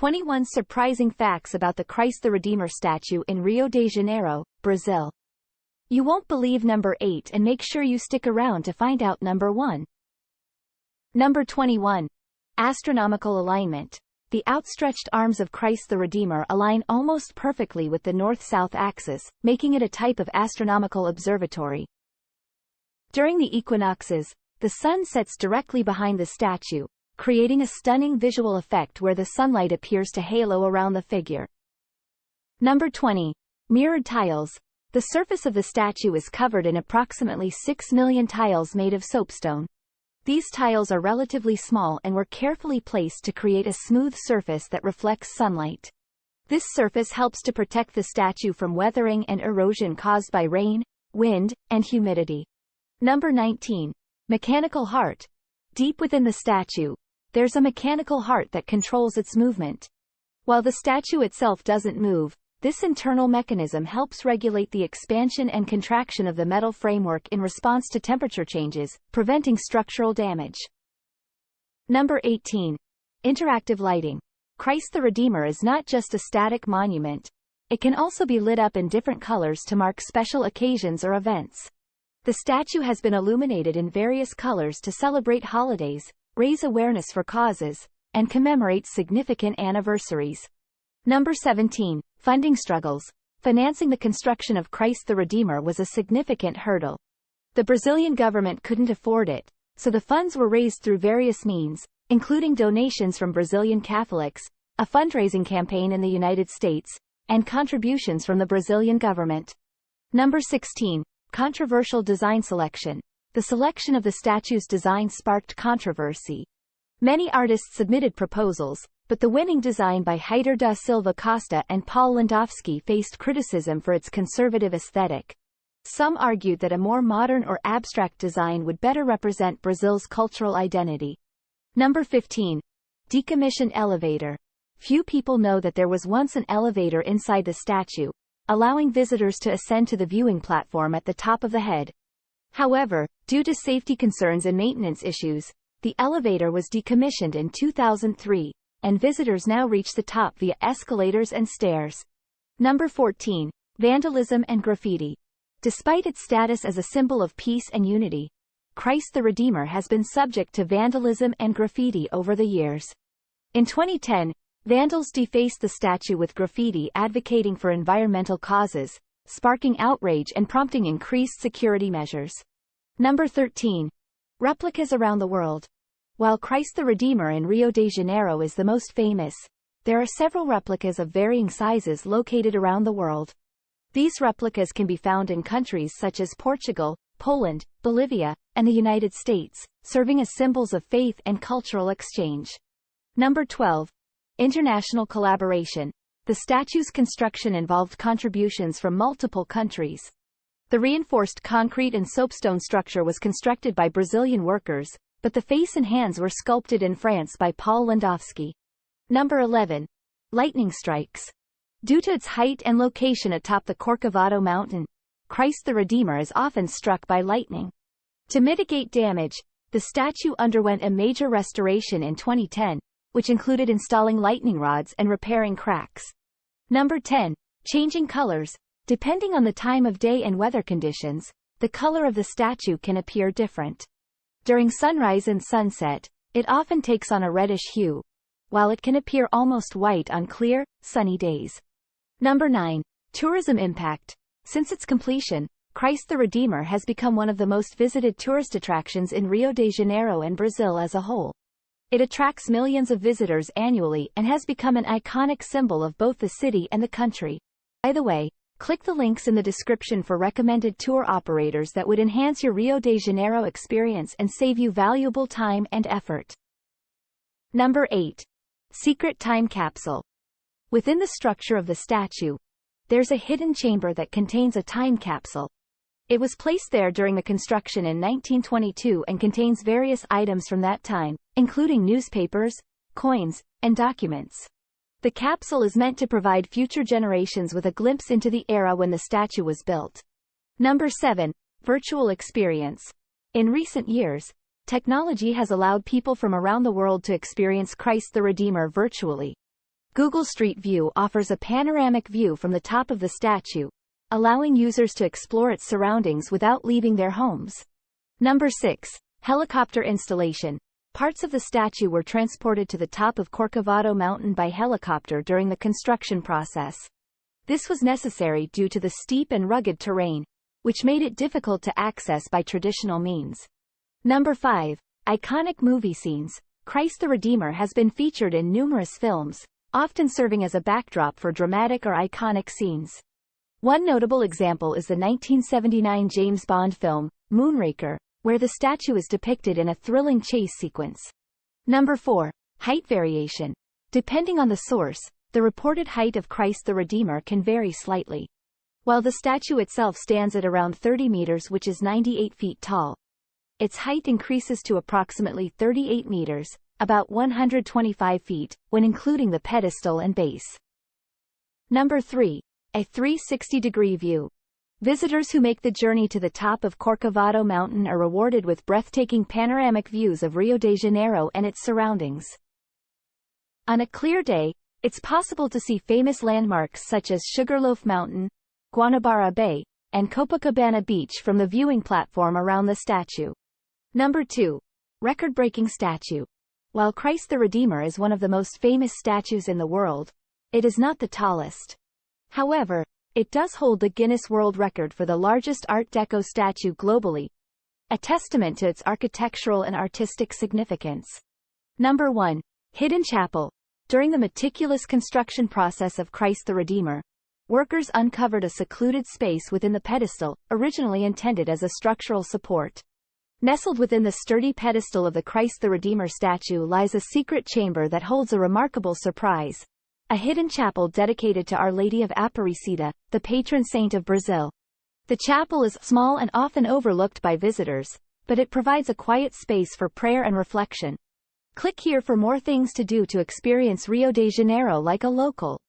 21 Surprising Facts about the Christ the Redeemer statue in Rio de Janeiro, Brazil. You won't believe number 8, and make sure you stick around to find out number 1. Number 21. Astronomical alignment. The outstretched arms of Christ the Redeemer align almost perfectly with the north-south axis, making it a type of astronomical observatory. During the equinoxes, the sun sets directly behind the statue, creating a stunning visual effect where the sunlight appears to halo around the figure. Number 20. Mirrored tiles. The surface of the statue is covered in approximately 6 million tiles made of soapstone. These tiles are relatively small and were carefully placed to create a smooth surface that reflects sunlight. This surface helps to protect the statue from weathering and erosion caused by rain, wind, and humidity. Number 19. Mechanical heart. Deep within the statue, there's a mechanical heart that controls its movement. While the statue itself doesn't move, this internal mechanism helps regulate the expansion and contraction of the metal framework in response to temperature changes, preventing structural damage. Number 18. Interactive lighting. Christ the Redeemer is not just a static monument. It can also be lit up in different colors to mark special occasions or events. The statue has been illuminated in various colors to celebrate holidays, raise awareness for causes, and commemorate significant anniversaries. Number 17. Funding struggles. Financing the construction of Christ the Redeemer was a significant hurdle. The Brazilian government couldn't afford it, so the funds were raised through various means, including donations from Brazilian Catholics, a fundraising campaign in the United States, and contributions from the Brazilian government. Number 16. Controversial design selection. The selection of the statue's design sparked controversy. Many artists submitted proposals, but the winning design by Heitor da Silva Costa and Paul Landowski faced criticism for its conservative aesthetic. Some argued that a more modern or abstract design would better represent Brazil's cultural identity. Number 15. Decommissioned elevator. Few people know that there was once an elevator inside the statue, allowing visitors to ascend to the viewing platform at the top of the head. However, due to safety concerns and maintenance issues, the elevator was decommissioned in 2003. And visitors now reach the top via escalators and stairs. Number 14. Vandalism and graffiti. Despite its status as a symbol of peace and unity, Christ the Redeemer has been subject to vandalism and graffiti over the years. In 2010, vandals defaced the statue with graffiti advocating for environmental causes, sparking outrage and prompting increased security measures. Number 13. Replicas around the world. While Christ the Redeemer in Rio de Janeiro is the most famous, there are several replicas of varying sizes located around the world. These replicas can be found in countries such as Portugal, Poland, Bolivia, and the United States, serving as symbols of faith and cultural exchange. Number 12. International collaboration. The statue's construction involved contributions from multiple countries. The reinforced concrete and soapstone structure was constructed by Brazilian workers, but the face and hands were sculpted in France by Paul Landowski. Number 11. Lightning strikes. Due to its height and location atop the Corcovado mountain, Christ the Redeemer is often struck by lightning. To mitigate damage, the statue underwent a major restoration in 2010, which included installing lightning rods and repairing cracks. Number 10. Changing colors. Depending on the time of day and weather conditions, the color of the statue can appear different. During sunrise and sunset, it often takes on a reddish hue, while it can appear almost white on clear, sunny days. Number 9. Tourism impact. Since its completion, Christ the Redeemer has become one of the most visited tourist attractions in Rio de Janeiro and Brazil as a whole. It attracts millions of visitors annually and has become an iconic symbol of both the city and the country. By the way, click the links in the description for recommended tour operators that would enhance your Rio de Janeiro experience and save you valuable time and effort. Number 8. Secret time capsule. Within the structure of the statue, there's a hidden chamber that contains a time capsule. It was placed there during the construction in 1922 and contains various items from that time, including newspapers, coins, and documents. The capsule is meant to provide future generations with a glimpse into the era when the statue was built. Number 7. Virtual experience. In recent years, technology has allowed people from around the world to experience Christ the Redeemer virtually. Google Street View offers a panoramic view from the top of the statue, allowing users to explore its surroundings without leaving their homes. Number 6. Helicopter installation. Parts of the statue were transported to the top of Corcovado Mountain by helicopter during the construction process. This was necessary due to the steep and rugged terrain, which made it difficult to access by traditional means. Number 5. Iconic movie scenes. Christ the Redeemer has been featured in numerous films, often serving as a backdrop for dramatic or iconic scenes. One notable example is the 1979 James Bond film, Moonraker, where the statue is depicted in a thrilling chase sequence. Number 4. Height variation. Depending on the source, the reported height of Christ the Redeemer can vary slightly. While the statue itself stands at around 30 meters, which is 98 feet tall, its height increases to approximately 38 meters, about 125 feet, when including the pedestal and base. Number 3. A 360-degree view. Visitors who make the journey to the top of Corcovado Mountain are rewarded with breathtaking panoramic views of Rio de Janeiro and its surroundings. On a clear day, it's possible to see famous landmarks such as Sugarloaf Mountain, Guanabara Bay, and Copacabana Beach from the viewing platform around the statue. Number 2. Record-breaking statue. While Christ the Redeemer is one of the most famous statues in the world, it is not the tallest. However, it does hold the Guinness World Record for the largest Art Deco statue globally, a testament to its architectural and artistic significance. Number 1. Hidden chapel. During the meticulous construction process of Christ the Redeemer, workers uncovered a secluded space within the pedestal, originally intended as a structural support. Nestled within the sturdy pedestal of the Christ the Redeemer statue lies a secret chamber that holds a remarkable surprise. A hidden chapel dedicated to Our Lady of Aparecida, the patron saint of Brazil. The chapel is small and often overlooked by visitors, but it provides a quiet space for prayer and reflection. Click here for more things to do to experience Rio de Janeiro like a local.